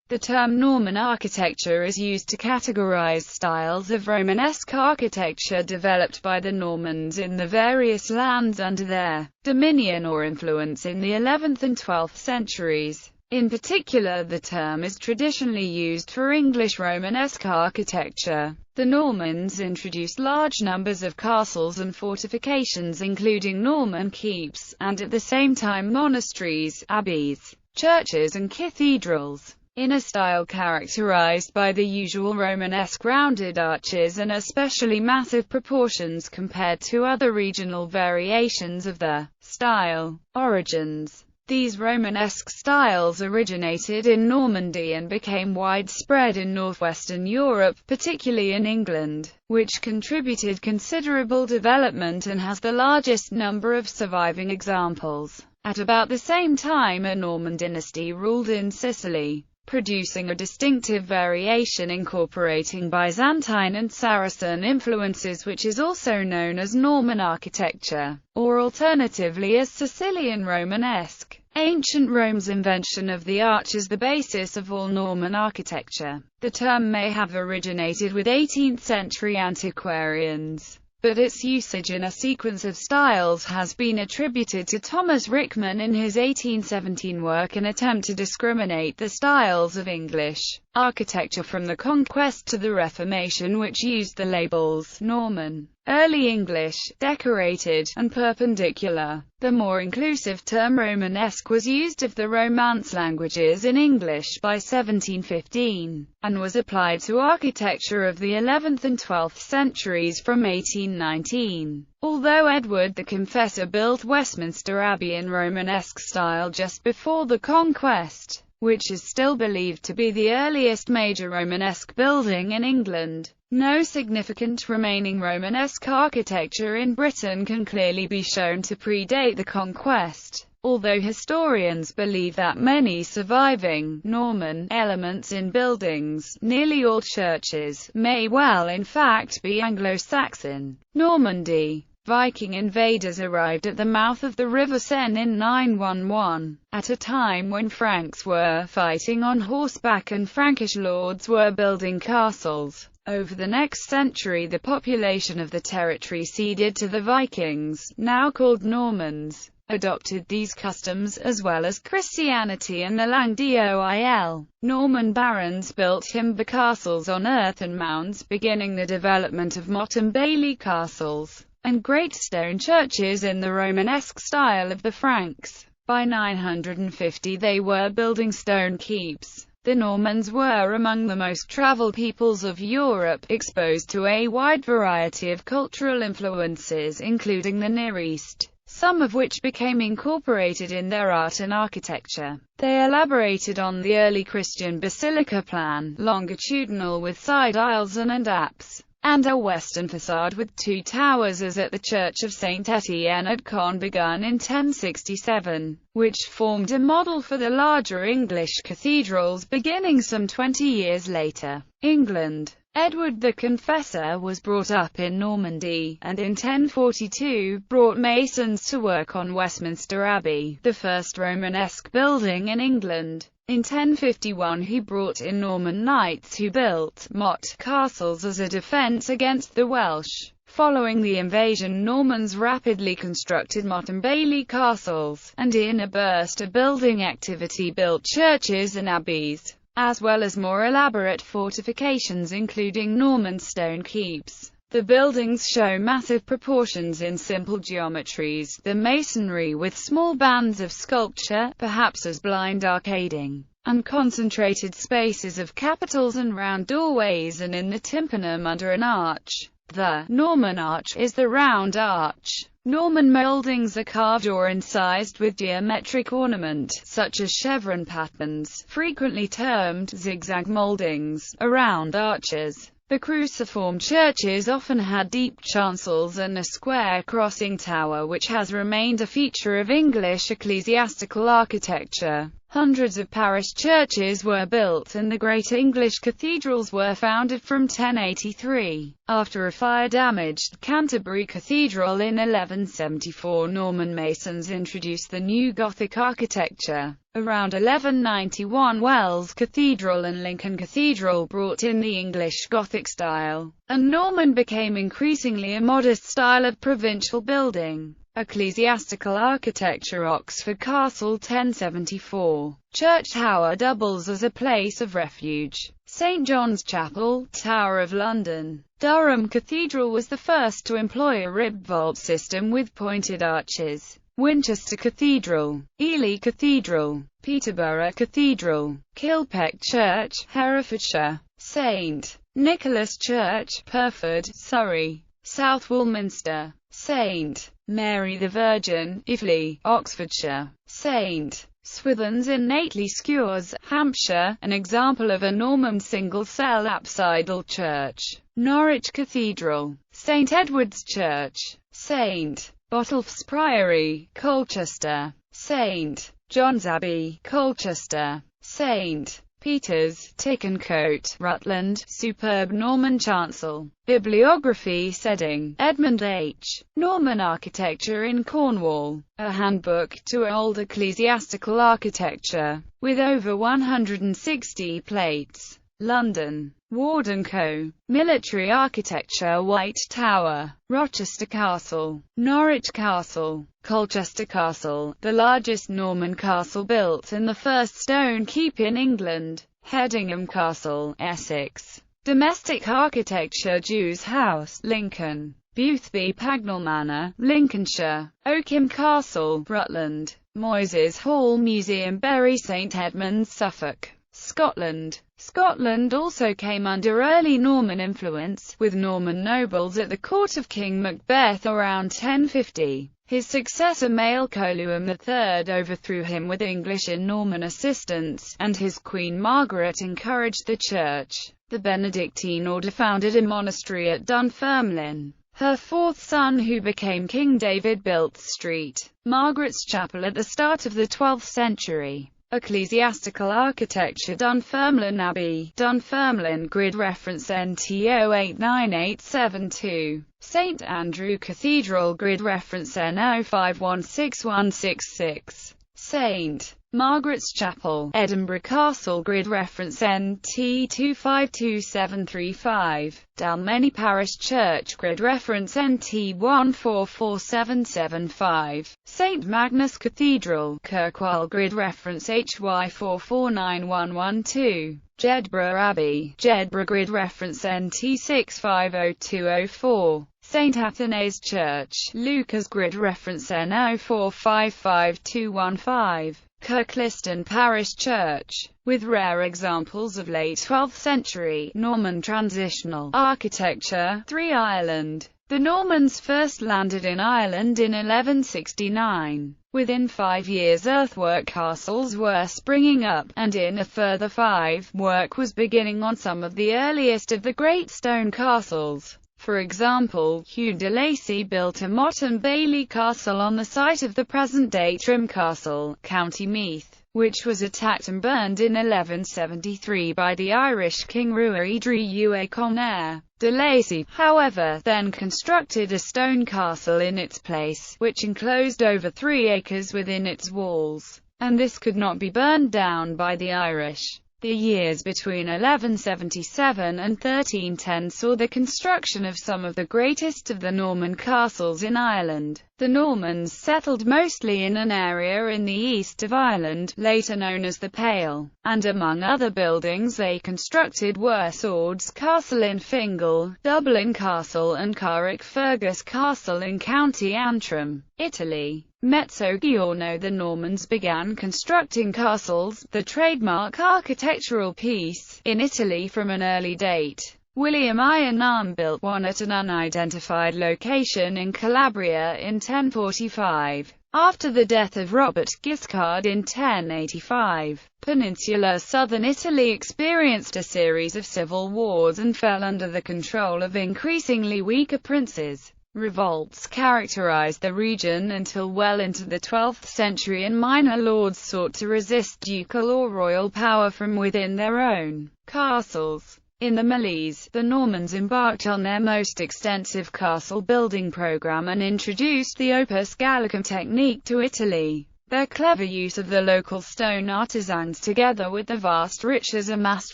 The term Norman architecture is used to categorize styles of Romanesque architecture developed by the Normans in the various lands under their dominion or influence in the 11th and 12th centuries. In particular, the term is traditionally used for English Romanesque architecture. The Normans introduced large numbers of castles and fortifications, including Norman keeps, and at the same time monasteries, abbeys, churches and cathedrals, in a style characterized by the usual Romanesque rounded arches and especially massive proportions compared to other regional variations of the style. Origins. These Romanesque styles originated in Normandy and became widespread in northwestern Europe, particularly in England, which contributed considerable development and has the largest number of surviving examples. At about the same time, a Norman dynasty ruled in Sicily, producing a distinctive variation incorporating Byzantine and Saracen influences, which is also known as Norman architecture, or alternatively as Sicilian Romanesque. Ancient Rome's invention of the arch is the basis of all Norman architecture. The term may have originated with 18th-century antiquarians, but its usage in a sequence of styles has been attributed to Thomas Rickman in his 1817 work, An Attempt to Discriminate the Styles of English Architecture from the Conquest to the Reformation, which used the labels Norman, Early English, Decorated, and Perpendicular. The more inclusive term Romanesque was used of the Romance languages in English by 1715, and was applied to architecture of the 11th and 12th centuries from 1819. Although Edward the Confessor built Westminster Abbey in Romanesque style just before the Conquest, which is still believed to be the earliest major Romanesque building in England, no significant remaining Romanesque architecture in Britain can clearly be shown to predate the Conquest, although historians believe that many surviving Norman elements in buildings, nearly all churches, may well in fact be Anglo-Saxon. Normandy. Viking invaders arrived at the mouth of the River Seine in 911, at a time when Franks were fighting on horseback and Frankish lords were building castles. Over the next century, the population of the territory ceded to the Vikings, now called Normans, adopted these customs, as well as Christianity and the langue d'oil. Norman barons built timber castles on earthen mounds, beginning the development of motte and bailey castles, and great stone churches in the Romanesque style of the Franks. By 950 they were building stone keeps. The Normans were among the most traveled peoples of Europe, exposed to a wide variety of cultural influences including the Near East, some of which became incorporated in their art and architecture. They elaborated on the early Christian basilica plan, longitudinal with side aisles and apse, and a western facade with two towers as at the Church of St. Etienne at Caen, begun in 1067, which formed a model for the larger English cathedrals beginning some 20 years later. England. Edward the Confessor was brought up in Normandy, and in 1042 brought masons to work on Westminster Abbey, the first Romanesque building in England. In 1051 he brought in Norman knights who built motte castles as a defence against the Welsh. Following the invasion, Normans rapidly constructed motte and bailey castles, and in a burst of building activity built churches and abbeys, as well as more elaborate fortifications including Norman stone keeps. The buildings show massive proportions in simple geometries, the masonry with small bands of sculpture, perhaps as blind arcading, and concentrated spaces of capitals and round doorways, and in the tympanum under an arch. The Norman arch is the round arch. Norman mouldings are carved or incised with geometric ornament, such as chevron patterns, frequently termed zigzag mouldings, around arches. The cruciform churches often had deep chancels and a square crossing tower, which has remained a feature of English ecclesiastical architecture. Hundreds of parish churches were built and the great English cathedrals were founded from 1083. After a fire-damaged Canterbury Cathedral in 1174, Norman masons introduced the new Gothic architecture. Around 1191, Wells Cathedral and Lincoln Cathedral brought in the English Gothic style, and Norman became increasingly a modest style of provincial building. Ecclesiastical architecture. Oxford Castle 1074. Church tower doubles as a place of refuge. St. John's Chapel, Tower of London. Durham Cathedral was the first to employ a ribbed vault system with pointed arches. Winchester Cathedral, Ely Cathedral, Peterborough Cathedral, Kilpeck Church, Herefordshire, St. Nicholas Church, Purford, Surrey, South Woolminster, St. Mary the Virgin, Iffley, Oxfordshire, St. Swithun's in Nately Skewers, Hampshire, an example of a Norman single-cell apsidal church. Norwich Cathedral, St. Edward's Church, St. Botolph's Priory, Colchester, St. John's Abbey, Colchester, St. Peter's, Tickencote, Rutland, superb Norman chancel. Bibliography. Sedding, Edmund H. Norman Architecture in Cornwall, a handbook to old ecclesiastical architecture, with over 160 plates. London, Ward & Co. Military Architecture. White Tower, Rochester Castle, Norwich Castle, Colchester Castle, the largest Norman castle built and the first stone keep in England. Hedingham Castle, Essex. Domestic Architecture. Jews House, Lincoln. Boothby Pagnell Manor, Lincolnshire. Oakham Castle, Rutland. Moyses Hall Museum. Bury St Edmunds, Suffolk, Scotland. Scotland also came under early Norman influence, with Norman nobles at the court of King Macbeth around 1050. His successor Maelcoluim III overthrew him with English and Norman assistance, and his Queen Margaret encouraged the Church. The Benedictine order founded a monastery at Dunfermline. Her fourth son, who became King David, built St. Margaret's Chapel at the start of the 12th century. Ecclesiastical architecture. Dunfermline Abbey, Dunfermline. Grid reference NT 089872. St Andrew Cathedral. Grid reference N 05161666. St Margaret's Chapel, Edinburgh Castle. Grid reference NT 252735. Dalmeny Parish Church. Grid reference NT 144775. St Magnus Cathedral, Kirkwall. Grid reference HY 449112. Jedburgh Abbey, Jedburgh. Grid reference NT 650204. St Athanase Church, Lucas. Grid reference N 0455215. Kirkliston Parish Church, with rare examples of late 12th century Norman transitional architecture. 3. Ireland. The Normans first landed in Ireland in 1169. Within 5 years earthwork castles were springing up, and in a further 5, work was beginning on some of the earliest of the great stone castles. For example, Hugh de Lacy built a motte and bailey castle on the site of the present-day Trim Castle, County Meath, which was attacked and burned in 1173 by the Irish King Ruaidhri Ua Conair. De Lacy, however, then constructed a stone castle in its place, which enclosed over 3 acres within its walls, and this could not be burned down by the Irish. The years between 1177 and 1310 saw the construction of some of the greatest of the Norman castles in Ireland. The Normans settled mostly in an area in the east of Ireland, later known as the Pale, and among other buildings they constructed were Swords Castle in Fingal, Dublin Castle and Carrickfergus Castle in County Antrim, Italy. Mezzogiorno. The Normans began constructing castles, the trademark architectural piece, in Italy from an early date. William Iannam built one at an unidentified location in Calabria in 1045. After the death of Robert Guiscard in 1085, peninsular southern Italy experienced a series of civil wars and fell under the control of increasingly weaker princes. Revolts characterized the region until well into the 12th century, and minor lords sought to resist ducal or royal power from within their own castles. In the Malese, the Normans embarked on their most extensive castle-building program and introduced the opus Gallicum technique to Italy. Their clever use of the local stone artisans, together with the vast riches amassed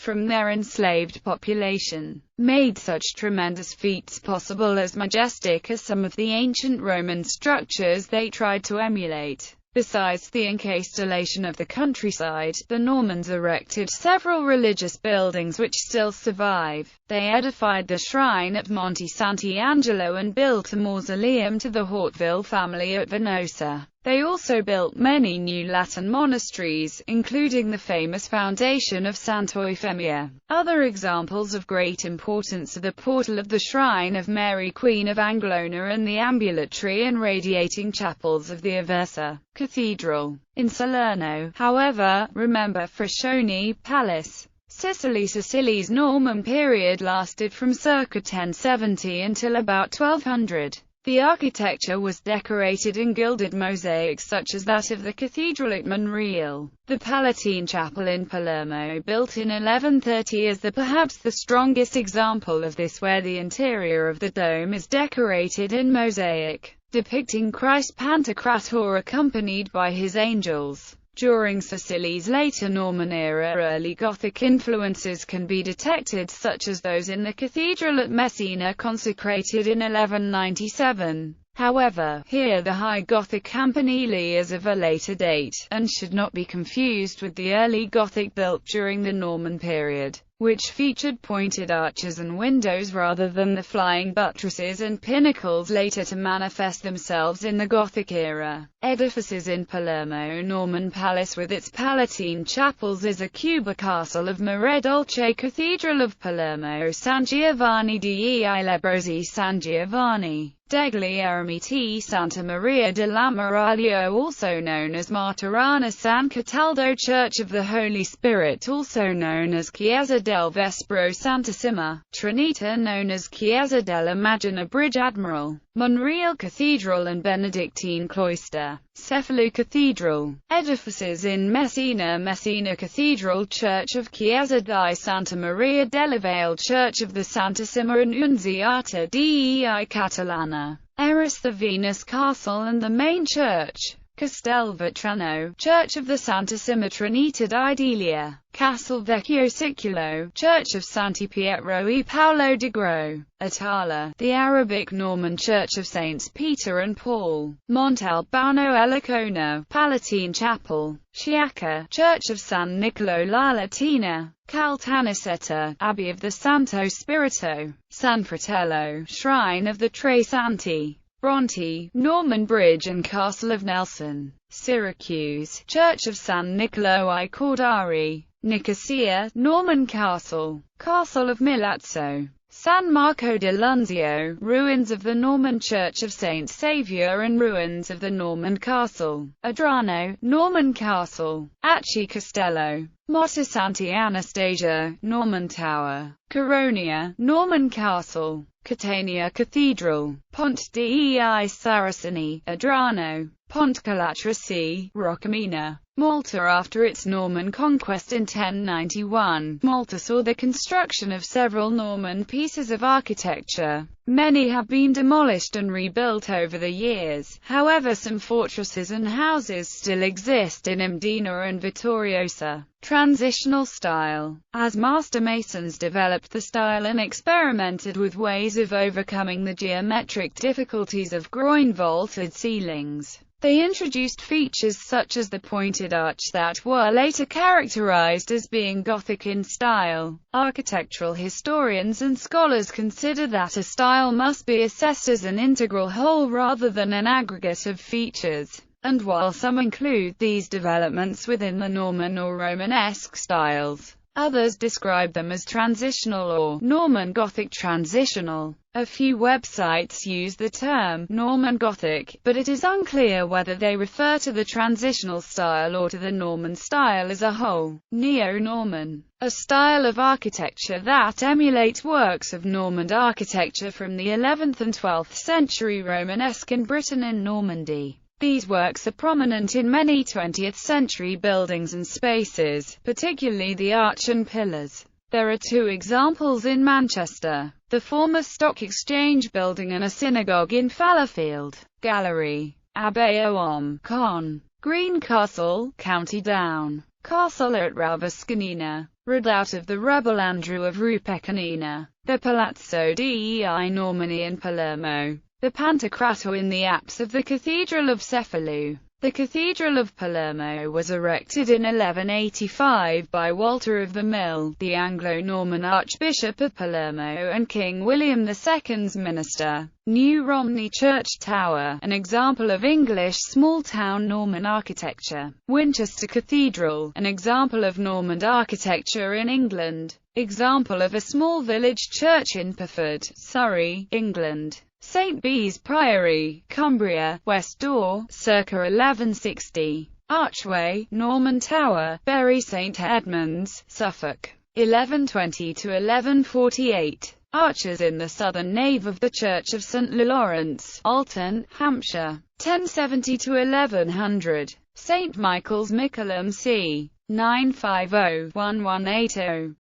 from their enslaved population, made such tremendous feats possible, as majestic as some of the ancient Roman structures they tried to emulate. Besides the encastellation of the countryside, the Normans erected several religious buildings which still survive. They edified the shrine at Monte Sant'Angelo and built a mausoleum to the Hauteville family at Venosa. They also built many new Latin monasteries, including the famous foundation of Santa Eufemia. Other examples of great importance are the portal of the Shrine of Mary Queen of Anglona and the ambulatory and radiating chapels of the Aversa Cathedral. In Salerno, however, remember Frasconi Palace. Sicily's Norman period lasted from circa 1070 until about 1200. The architecture was decorated in gilded mosaics such as that of the cathedral at Monreale. The Palatine Chapel in Palermo, built in 1130, is perhaps the strongest example of this, where the interior of the dome is decorated in mosaic, depicting Christ Pantocrator accompanied by his angels. During Sicily's later Norman era, early Gothic influences can be detected, such as those in the cathedral at Messina, consecrated in 1197. However, here the High Gothic campanile is of a later date, and should not be confused with the early Gothic built during the Norman period, which featured pointed arches and windows rather than the flying buttresses and pinnacles later to manifest themselves in the Gothic era. Edifices in Palermo. Norman Palace with its Palatine chapels is a cuba castle of Maredolce. Cathedral of Palermo. San Giovanni dei Lebbrosi. San Giovanni degli Eremiti. Santa Maria dell'Ammiraglio, also known as Martirana. San Cataldo Church of the Holy Spirit, also known as Chiesa del Vespro. Santissima Trinita, known as Chiesa della Magna Bridge Admiral. Monreale Cathedral and Benedictine Cloister. Cefalù Cathedral. Edifices in Messina. Messina Cathedral, Church of Chiesa di Santa Maria della Valle, Church of the Santissima Annunziata dei Catalana. Eris, the Venus Castle and the main church. Castelvetrano, Church of the Santissima Trinita di Delia. Castelvecchio Siculo, Church of Santi Pietro e Paolo di Gro. Atala, the Arabic Norman Church of Saints Peter and Paul. Montalbano Elicona, Palatine Chapel. Sciacca, Church of San Nicolo la Latina. Caltanissetta, Abbey of the Santo Spirito. San Fratello, Shrine of the Tre Santi. Bronte, Norman Bridge and Castle of Nelson. Syracuse, Church of San Nicolo ai Cordari. Nicosia, Norman Castle. Castle of Milazzo. San Marco di Lunzio, ruins of the Norman Church of Saint Saviour and ruins of the Norman Castle. Adrano, Norman Castle. Acci Castello. Motta Santi Anastasia, Norman Tower. Caronia, Norman Castle. Catania Cathedral. Ponte dei Saraceni, Adrano. Ponte Calatrese, Roccamina. Malta. After its Norman conquest in 1091, Malta saw the construction of several Norman pieces of architecture. Many have been demolished and rebuilt over the years. However, some fortresses and houses still exist in Mdina and Vittoriosa. Transitional style. As master masons developed the style and experimented with ways of overcoming the geometric difficulties of groin-vaulted ceilings, they introduced features such as the pointed arch that were later characterized as being Gothic in style. Architectural historians and scholars consider that a style must be assessed as an integral whole rather than an aggregate of features. And while some include these developments within the Norman or Romanesque styles, Others describe them as transitional or Norman Gothic transitional. A few websites use the term Norman Gothic, but it is unclear whether they refer to the transitional style or to the Norman style as a whole. Neo-Norman, a style of architecture that emulates works of Norman architecture from the 11th and 12th century Romanesque in Britain and Normandy. These works are prominent in many 20th century buildings and spaces, particularly the arch and pillars. There are two examples in Manchester: the former Stock Exchange building and a synagogue in Fallowfield. Gallery, Abbey Oam, Con. Green Castle, County Down. Castle at Ravascanina, redoubt of the rebel Andrew of Rupecanina. The Palazzo dei Normanni in Palermo. The Pantocrator in the apse of the Cathedral of Cefalù. The Cathedral of Palermo was erected in 1185 by Walter of the Mill, the Anglo-Norman Archbishop of Palermo and King William II's minister. New Romney Church Tower, an example of English small-town Norman architecture. Winchester Cathedral, an example of Norman architecture in England. Example of a small village church in Pyrford, Surrey, England. St. Bees Priory, Cumbria, West Door, circa 1160. Archway, Norman Tower, Bury St. Edmunds, Suffolk, 1120 to 1148. Arches in the southern nave of the Church of St. Lawrence, Alton, Hampshire, 1070 to 1100. St. Michael's Mickleham c. 950-1180.